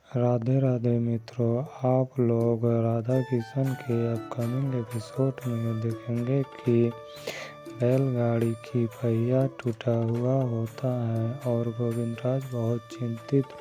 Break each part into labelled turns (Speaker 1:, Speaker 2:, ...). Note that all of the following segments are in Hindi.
Speaker 1: राधे राधे मित्रों, आप लोग राधा किशन के अपकमिंग एपिसोड में देखेंगे कि बैलगाड़ी की पहिया टूटा हुआ होता है और गोविंदराज बहुत चिंतित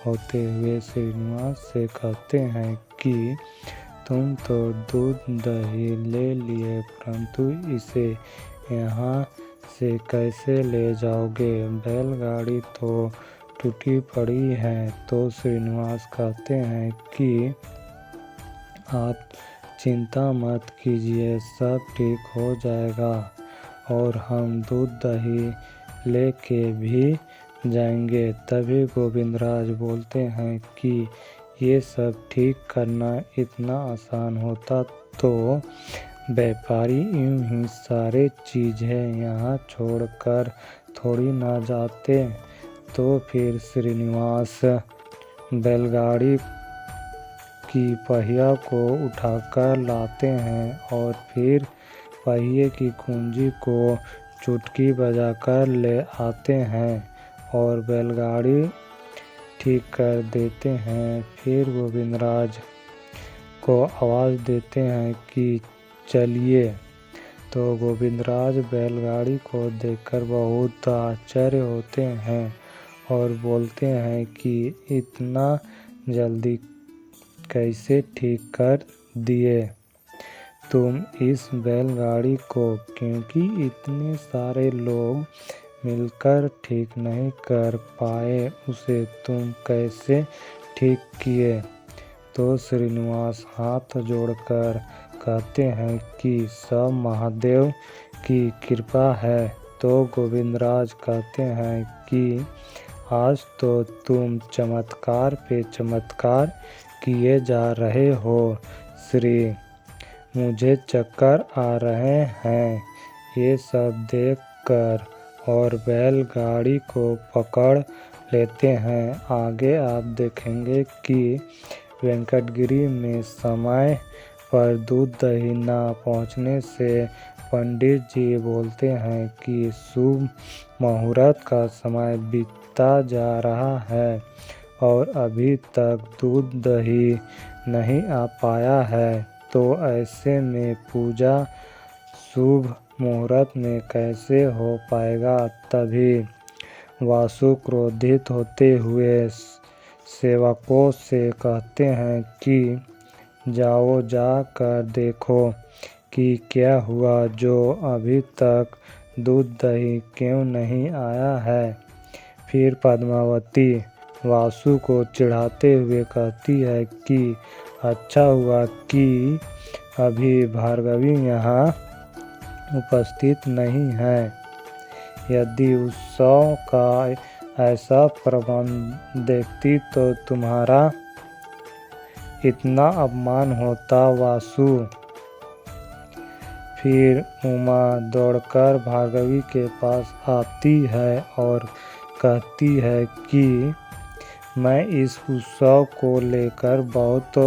Speaker 1: होते हुए श्रीनिवास से कहते हैं कि तुम तो दूध दही ले लिए, परंतु इसे यहाँ से कैसे ले जाओगे? बैलगाड़ी तो टूटी पड़ी है। तो श्रीनिवास कहते हैं कि आप चिंता मत कीजिए, सब ठीक हो जाएगा और हम दूध दही लेके भी जाएंगे। तभी गोविंदराज बोलते हैं कि ये सब ठीक करना इतना आसान होता तो व्यापारी यूं ही सारे चीज़ें यहाँ छोड़कर थोड़ी ना जाते। तो फिर श्रीनिवास बैलगाड़ी की पहिया को उठाकर लाते हैं और फिर पहिए की कुंजी को चुटकी बजाकर ले आते हैं और बैलगाड़ी ठीक कर देते हैं। फिर गोविंदराज को आवाज़ देते हैं कि चलिए। तो गोविंदराज बैलगाड़ी को देखकर बहुत आश्चर्य होते हैं और बोलते हैं कि इतना जल्दी कैसे ठीक कर दिए तुम इस बैलगाड़ी को, क्योंकि इतने सारे लोग मिलकर ठीक नहीं कर पाए, उसे तुम कैसे ठीक किए? तो श्रीनिवास हाथ जोड़कर कहते हैं कि सब महादेव की कृपा है। तो गोविंदराज कहते हैं कि आज तो तुम चमत्कार पे चमत्कार किए जा रहे हो श्री, मुझे चक्कर आ रहे हैं ये सब देखकर। और बैलगाड़ी को पकड़ लेते हैं। आगे आप देखेंगे कि वेंकटगिरी में समय पर दूध दही न पहुँचने से पंडित जी बोलते हैं कि शुभ मुहूर्त का समय बीतता जा रहा है और अभी तक दूध दही नहीं आ पाया है। तो ऐसे में पूजा शुभ मुहूर्त में कैसे हो पाएगा? तभी वासु क्रोधित होते हुए सेवकों से कहते हैं कि जाओ जाकर देखो कि क्या हुआ, जो अभी तक दूध दही क्यों नहीं आया है। फिर पद्मावती वासु को चिढ़ाते हुए कहती है कि अच्छा हुआ कि अभी भार्गवी यहाँ उपस्थित नहीं है। यदि उत्सव का ऐसा प्रबंध देखती तो तुम्हारा इतना अपमान होता वासु। फिर उमा दौड़कर भार्गवी के पास आती है और कहती है कि मैं इस उत्सव को लेकर बहुत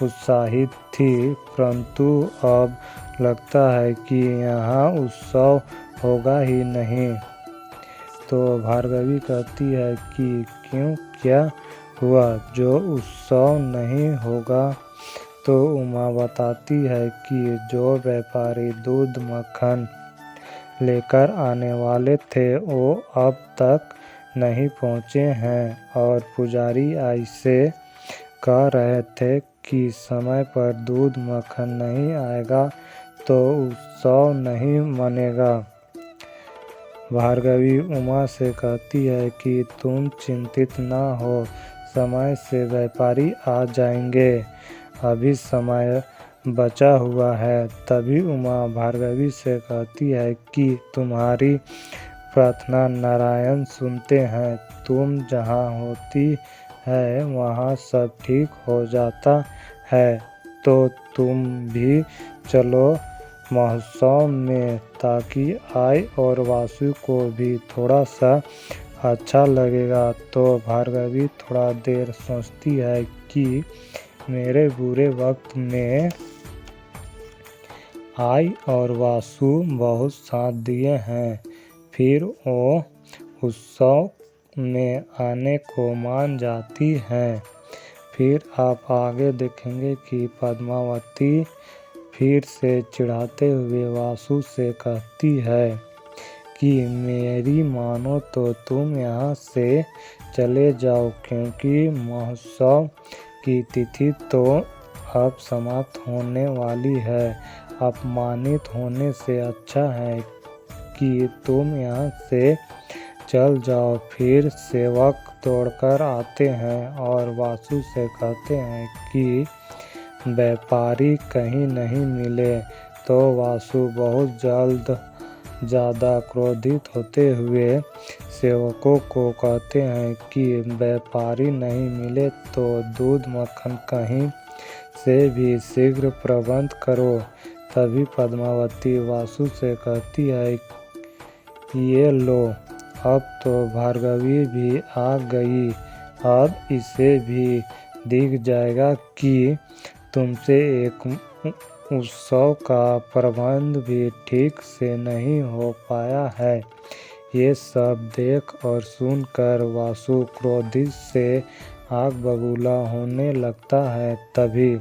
Speaker 1: उत्साहित थी, परंतु अब लगता है कि यहाँ उत्सव होगा ही नहीं। तो भार्गवी कहती है कि क्यों, क्या हुआ जो उत्सव नहीं होगा? तो उमा बताती है कि जो व्यापारी दूध मक्खन लेकर आने वाले थे वो अब तक नहीं पहुँचे हैं और पुजारी ऐसे कह रहे थे कि समय पर दूध मक्खन नहीं आएगा तो उत्सव नहीं मनेगा। भार्गवी उमा से कहती है कि तुम चिंतित ना हो, समय से व्यापारी आ जाएंगे, अभी समय बचा हुआ है। तभी उमा भार्गवी से कहती है कि तुम्हारी प्रार्थना नारायण सुनते हैं, तुम जहाँ होती है वहाँ सब ठीक हो जाता है, तो तुम भी चलो महोत्सव में, ताकि आय और वासु को भी थोड़ा सा अच्छा लगेगा। तो भार्गवी थोड़ा देर सोचती है कि मेरे बुरे वक्त में आय और वासु बहुत साथ दिए हैं, फिर वो उत्सव में आने को मान जाती हैं। फिर आप आगे देखेंगे कि पद्मावती फिर से चिढ़ाते हुए वासु से कहती है कि मेरी मानो तो तुम यहाँ से चले जाओ, क्योंकि महोत्सव की तिथि तो अब समाप्त होने वाली है। अपमानित होने से अच्छा है कि तुम यहाँ से चल जाओ। फिर सेवक दौड़कर आते हैं और वासु से कहते हैं कि व्यापारी कहीं नहीं मिले। तो वासु बहुत ज़्यादा क्रोधित होते हुए सेवकों को कहते हैं कि व्यापारी नहीं मिले तो दूध मक्खन कहीं से भी शीघ्र प्रबंध करो। तभी पद्मावती वासु से कहती है, ये लो, अब तो भार्गवी भी आ गई। अब इसे भी दिख जाएगा कि तुमसे एक उत्सव का प्रबंध भी ठीक से नहीं हो पाया है। ये सब देख और सुनकर वासु क्रोधित से आग बबूला होने लगता है। तभी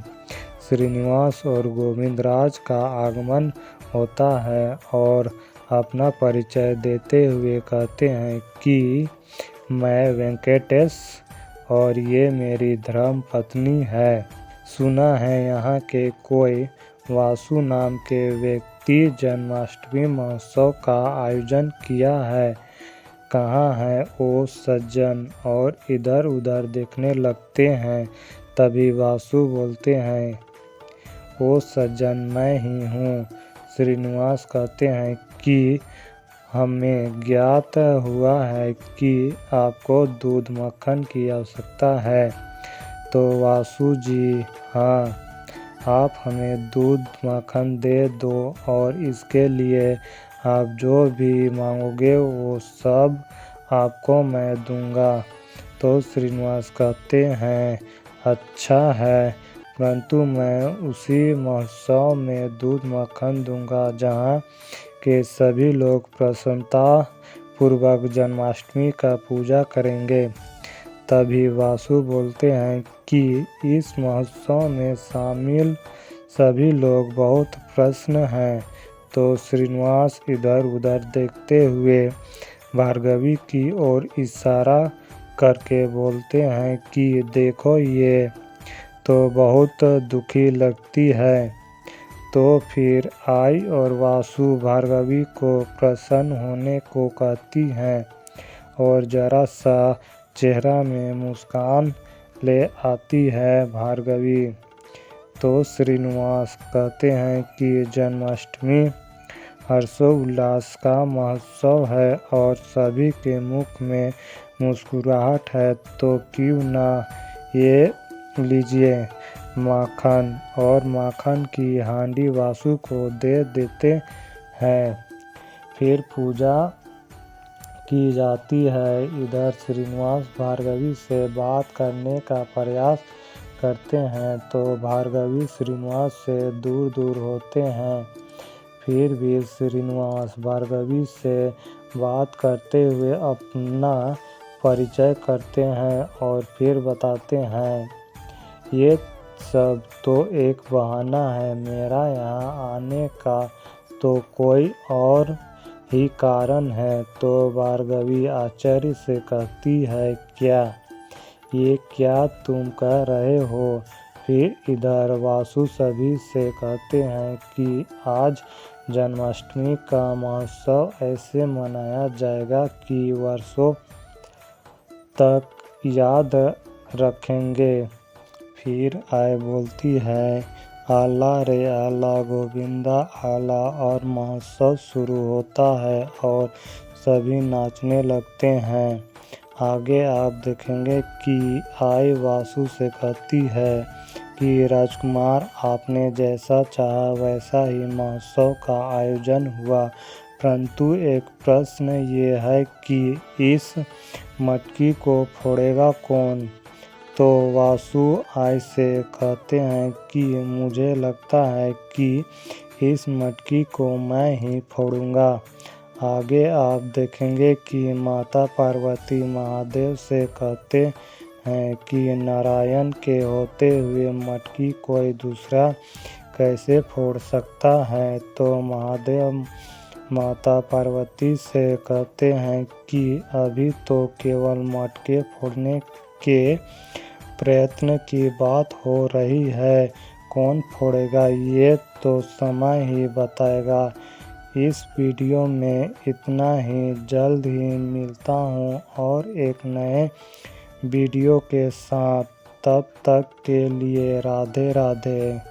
Speaker 1: श्रीनिवास और गोविंदराज का आगमन होता है और अपना परिचय देते हुए कहते हैं कि मैं वेंकटेश और ये मेरी धर्म पत्नी है। सुना है यहाँ के कोई वासु नाम के व्यक्ति जन्माष्टमी महोत्सव का आयोजन किया है। कहाँ है वो सज्जन? और इधर उधर देखने लगते हैं। तभी वासु बोलते हैं, वो सज्जन मैं ही हूँ। श्रीनिवास कहते हैं कि हमें ज्ञात हुआ है कि आपको दूध मक्खन की आवश्यकता है। तो वासु जी, हाँ, आप हमें दूध मक्खन दे दो और इसके लिए आप जो भी मांगोगे वो सब आपको मैं दूंगा। तो श्रीनिवास कहते हैं, अच्छा है, परंतु मैं उसी महोत्सव में दूध मक्खन दूंगा जहाँ के सभी लोग प्रसन्नता पूर्वक जन्माष्टमी का पूजा करेंगे। तभी वासु बोलते हैं कि इस महोत्सव में शामिल सभी लोग बहुत प्रसन्न हैं। तो श्रीनिवास इधर उधर देखते हुए भार्गवी की ओर इशारा करके बोलते हैं कि देखो, ये तो बहुत दुखी लगती है। तो फिर आई और वासु भार्गवी को प्रसन्न होने को कहती हैं और जरा सा चेहरा में मुस्कान ले आती है भार्गवी। तो श्रीनिवास कहते हैं कि जन्माष्टमी हर्षोल्लास का महोत्सव है और सभी के मुख में मुस्कुराहट है, तो क्यों ना ये लीजिए माखन। और माखन की हांडी वासु को दे देते हैं। फिर पूजा की जाती है। इधर श्रीनिवास भार्गवी से बात करने का प्रयास करते हैं तो भार्गवी श्रीनिवास से दूर दूर होते हैं। फिर भी श्रीनिवास भार्गवी से बात करते हुए अपना परिचय करते हैं और फिर बताते हैं, ये सब तो एक बहाना है, मेरा यहाँ आने का तो कोई और ही कारण है। तो भार्गवी आश्चर्य से कहती है, क्या ये क्या तुम कह रहे हो? फिर इधर वासु सभी से कहते हैं कि आज जन्माष्टमी का महोत्सव ऐसे मनाया जाएगा कि वर्षों तक याद रखेंगे। फिर आय बोलती है, आला रे आला गोविंदा आला, और महोत्सव शुरू होता है और सभी नाचने लगते हैं। आगे आप देखेंगे कि आय वासु से कहती है कि राजकुमार, आपने जैसा चाहा वैसा ही महोत्सव का आयोजन हुआ, परंतु एक प्रश्न ये है कि इस मटकी को फोड़ेगा कौन? तो वासु आय से कहते हैं कि मुझे लगता है कि इस मटकी को मैं ही फोड़ूंगा। आगे आप देखेंगे कि माता पार्वती महादेव से कहते हैं कि नारायण के होते हुए मटकी कोई दूसरा कैसे फोड़ सकता है। तो महादेव माता पार्वती से कहते हैं कि अभी तो केवल मटके फोड़ने के प्रयत्न की बात हो रही है, कौन फोड़ेगा ये तो समय ही बताएगा। इस वीडियो में इतना ही, जल्द ही मिलता हूँ और एक नए वीडियो के साथ। तब तक के लिए राधे राधे।